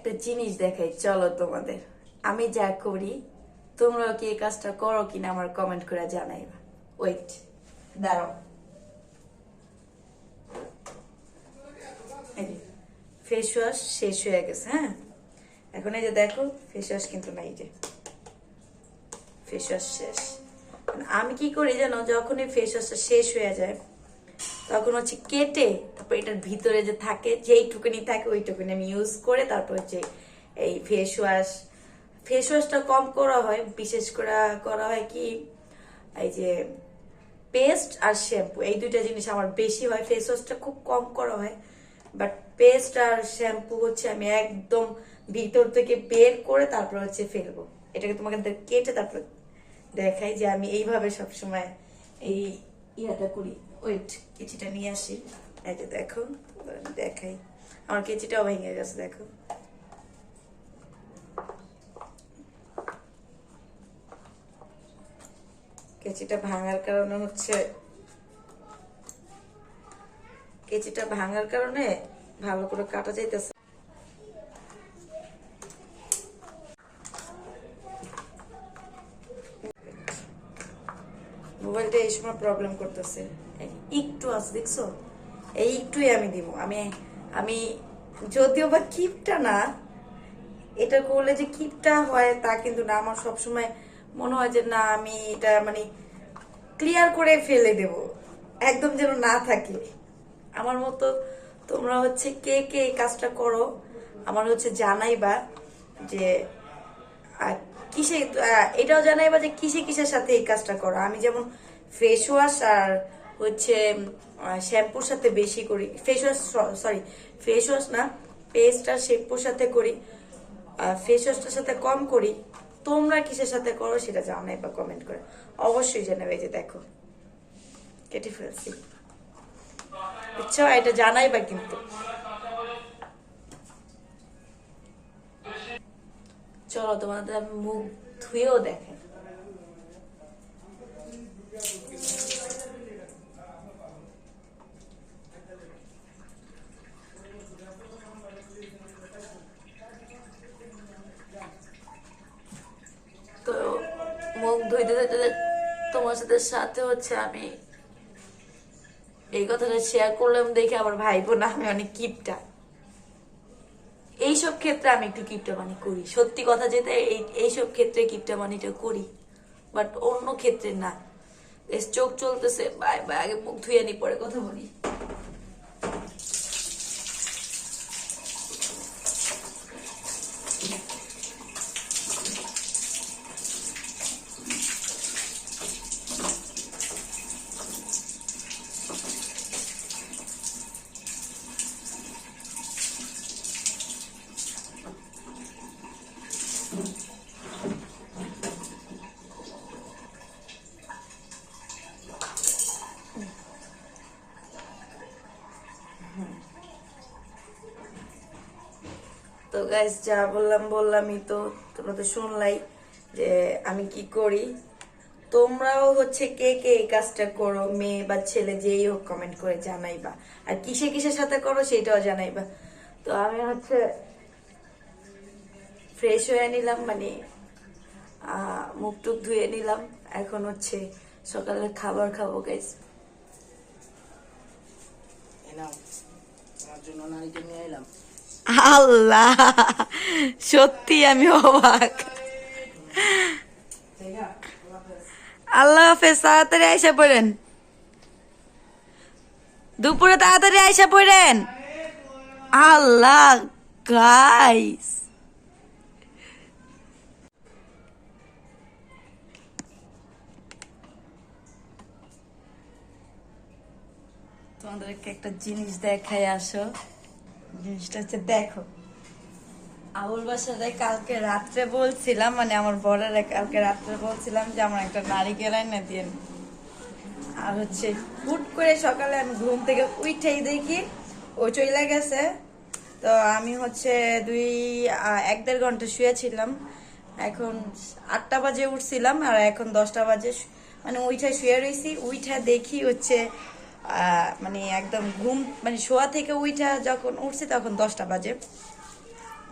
একটা জিনিস দেখাই, চলো তোমাদের। আমি যা করি তোমরাও কি এই কাজটা করো কিনা আমার কমেন্ট করে জানাইবা। ওয়েট, দাঁড়াও। ফেস ওয়াশ শেষ হয়ে গেছে। হ্যাঁ, এখন এই যে দেখো ফেস ওয়াশ কিন্তু নাই, যে ফেস ওয়াশ শেষ। আমি কি করি জানো, যখন এই ফেস ওয়াশটা শেষ হয়ে যায় তখন হচ্ছে কেটে তারপর এটার ভিতরে যে থাকে, যেইটুকুনি থাকে ওইটুকুনি আমি ইউজ করে তারপর হচ্ছে এই ফেস ওয়াশটা কম করা হয়। বিশেষ করে করা হয় কি, এই যে পেস্ট আর শ্যাম্পু, এই দুইটা জিনিস আমার বেশি হয়। ফেস ওয়াশটা খুব কম করা হয়, বাট পেস্ট আর শ্যাম্পু হচ্ছে আমি একদম ভিতর থেকে বের করে তারপর হচ্ছে ফেলবো। এটাকে তোমাকে কেটে তারপর দেখাই যে আমি এইভাবে সবসময় এই ইয়াটা করি। ওয়েট, কেচিটা নিয়ে আসি। এই যে দেখো, দেখাই। আমার কেচিটাও ভেঙে গেছে, দেখো। কেচিটা ভাঙার কারণে ভালো করে কাটা যাইতেছে। মোবাইলটা এই সময় প্রবলেম করতেছে, একটু আছে দেখছো, এই একটুই আমি দিব। আমি যদিও বা কিপটা না, এটা করলে যে কিপটা হয় তা কিন্তু না। আমার সবসময় মনে হয় যে না, আমি এটা মানে ক্লিয়ার করে ফেলে দেব, একদম যেন না থাকে। আমার মতো তোমরা হচ্ছে কে কে এই কাজটা করো আমার হচ্ছে জানাইবা, যে কিসে, এটাও জানাইবা যে কিসে কিসের সাথে এই কাজটা করো। আমি যেমন ফেস ওয়াশ আর হচ্ছে শ্যাম্পুর সাথে বেশি করি। ফেস ওয়াশ না, পেস্ট আর শ্যাম্পুর সাথে করি, ফেস ওয়াশটার সাথে কম করি। তোমরা কিসের সাথে করো সেটা জানাইবা কমেন্ট করে, অবশ্যই জানাবে। যে দেখো কেটে ফেলছি, বুঝছো, এটা জানাইবা কিন্তু। চলো তোমাদের আমি মুখ ধুয়েও দেখেন। তো মুখ ধুইতে ধুইতে তোমার সাথে হচ্ছে আমি এই কথাটা শেয়ার করলাম দেখে আবার ভাইবো না আমি অনেক কিপটা। এইসব ক্ষেত্রে আমি একটু কিপটামানি করি, সত্যি কথা যেটা, এইসব ক্ষেত্রে কিপটামানিটা করি, বাট অন্য ক্ষেত্রে না। চোখ চলতেছে, বাই বাই, আগে মুখ ধুয়ে নি পরে কথা বলি। তো গাইস, যা বললামই তো, তোমরা তো শুনলাই যে আমি কি করি। তোমরাও হচ্ছে কে কে এই কাজটা করো, মেয়ে বা ছেলে যেই হোক, কমেন্ট করে জানাইবা। আর কিসে কিসের সাথে করো সেটাও জানাইবা। তো আমি হচ্ছে ফ্রেশ হয়ে নিলাম, মানে মুখ টুক ধুয়ে নিলাম। এখন হচ্ছে সকালের খাবার খাবো গাইস। আল্লাহ, সত্যি আমি অবাক। আল্লাহ হাফেজ, তাড়াতাড়ি আইসা পড়েন, দুপুরে তাড়াতাড়ি আইসা পড়েন। আল্লাহ গাইস, তোমাদেরকে একটা জিনিস দেখাই, আসো। জিনিসটা হচ্ছে দেখো, আবুল বাসারে কালকে রাত্রে বলছিলাম, মানে আমার বরের কালকে রাত্রে বলছিলাম যে আমার একটা নারিকেল এনে দিন। আর হচ্ছে হুট করে সকালে আমি ঘুম থেকে উঠেই দেখি ও চলে গেছে। তো আমি হচ্ছে 1-1.5 ঘন্টা শুয়েছিলাম। এখন 8টা বাজে উঠছিলাম আর এখন 10টা বাজে, মানে উঠে শুয়ে রয়েছি। উঠে দেখি হচ্ছে মানে একদম ঘুম, মানে শোয়া থেকে উঠা যখন উঠছি তখন 10টা বাজে।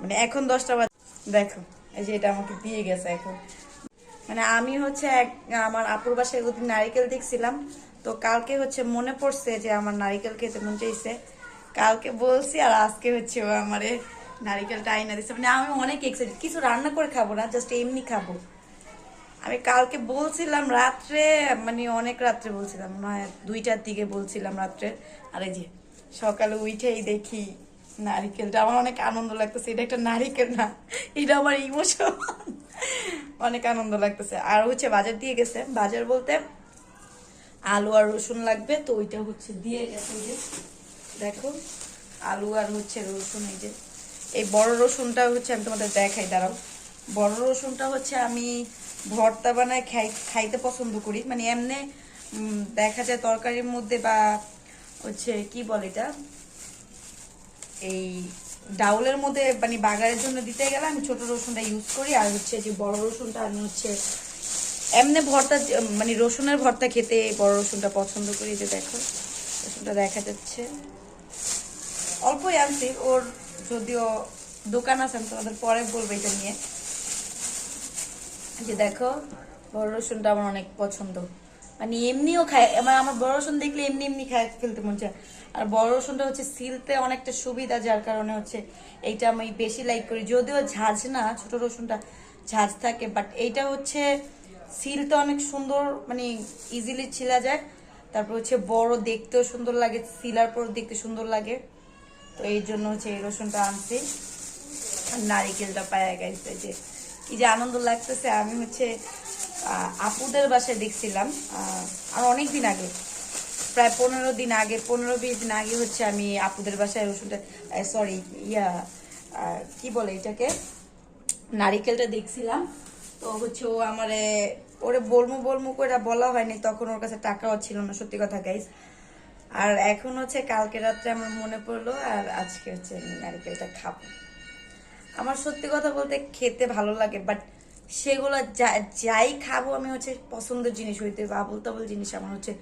মানে এখন 10টা বাজে। দেখো এই যে এটা আমাকে দিয়ে গেছে এখন। মানে আমি হচ্ছে আমার আপুর বাসায় ওদিন নারিকেল দেখছিলাম, তো কালকে হচ্ছে মনে পড়ছে যে আমার নারিকেল খেতে মন চাইছে, কালকে বলছি আর আজকে হচ্ছে ও আমারে নারিকেলটা আইনা দিচ্ছে। মানে আমি অনেক এক্সাইটেড, কিছু রান্না করে খাবো না, জাস্ট এমনি খাবো। আমি কালকে বলছিলাম রাত্রে, মানে অনেক রাত্রে বলছিলাম, নয় 2টার দিকে বলছিলাম রাত্রে। আর এই যে সকালে উঠেই দেখি নারিকেলটা, আমার অনেক আনন্দ লাগতেছে। এটা একটা নারিকেল না, এটা আমার ইমোশন। অনেক আনন্দ লাগতেছে। আর হচ্ছে বাজার দিয়ে গেছে, বাজার বলতে আলু আর রসুন লাগবে, তো ওইটা হচ্ছে দিয়ে গেছে। এই যে দেখো আলু আর হচ্ছে রসুন, এই যে এই বড় রসুনটা হচ্ছে আমি তোমাদের দেখাই, দাঁড়াও। বড় রসুনটা হচ্ছে আমি ভর্তা বানায় খাইতে পছন্দ করি, মানে এমনি দেখা যায় তরকারির মধ্যে বা হচ্ছে কি বলে এটা, এই ডাউলের মধ্যে মানে বাগারের জন্য দিতে গেলে আমি ছোট রসুনটা ইউজ করি। আর হচ্ছে যে বড় রসুনটা আমি হচ্ছে এমনি ভর্তা, মানে রসুনের ভর্তা খেতে বড় রসুনটা পছন্দ করি। যে দেখো রসুনটা দেখা যাচ্ছে, অল্পই আনছি, ওর যদিও দোকান আছে, আমি তোমাদের পরে বলবো এটা নিয়ে। যে দেখো বড় রসুনটা আমার অনেক পছন্দ, মানে এমনিও খায়, আমার বড় রসুন দেখলে এমনি এমনি খায় ফেলতে মন চায়। আর বড় রসুনটা হচ্ছে সিলতে অনেকটা সুবিধা, যার কারণে হচ্ছে এইটা আমি বেশি লাইক করি। যদিও ঝাঁঝ না, ছোট রসুনটা ঝাঁঝ থাকে, বাট এইটা হচ্ছে সিলতে অনেক সুন্দর, মানে ইজিলি ছিলা যায়। তারপর হচ্ছে বড়, দেখতেও সুন্দর লাগে, সিলার পর দেখতে সুন্দর লাগে। তো এই জন্য হচ্ছে এই রসুনটা আনছি। নারিকেলটা পায়া গেছে, যে কি যে আনন্দ লাগতেছে। আমি হচ্ছে আপুদের বাসায় দেখছিলাম আর অনেক দিন আগে, প্রায় 15 দিন আগে, 15-20 দিন আগে হচ্ছে আমি আপুদের বাসায় রসুনটা, সরি কি বলে এটাকে, নারিকেলটা দেখছিলাম। তো হচ্ছে ও আমারে, ওরে বলমু করে বলা হয়নি, তখন ওর কাছে টাকাও ছিল না, সত্যি কথা গাইস। আর এখন হচ্ছে কালকে রাত্রে আমার মনে পড়লো, আর আজকে হচ্ছে আমি নারিকেলটা খাবো। আমার সত্যি কথা বলতে খেতে ভালো লাগে, বাট সেগুলো যাই খাবো আমি হচ্ছে পছন্দের জিনিস হইতে, আবল তাবল জিনিস আমার হচ্ছে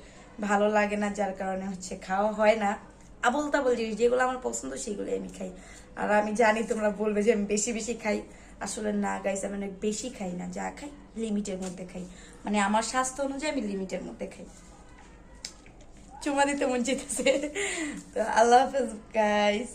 ভালো লাগে না, যার কারণে হচ্ছে খাওয়া হয় না। আবল তাবল জিনিস যেগুলো আমার পছন্দ সেগুলোই আমি খাই। আর আমি জানি তোমরা বলবে যে আমি বেশি বেশি খাই, আসলে না গাইস, আমি অনেক বেশি খাই না, যা খাই লিমিটের মধ্যে খাই, মানে আমার স্বাস্থ্য অনুযায়ী আমি লিমিটের মধ্যে খাই। চুমা দিতে মন চেয়েছে। তো আল্লাহ হাফেজ গাইস।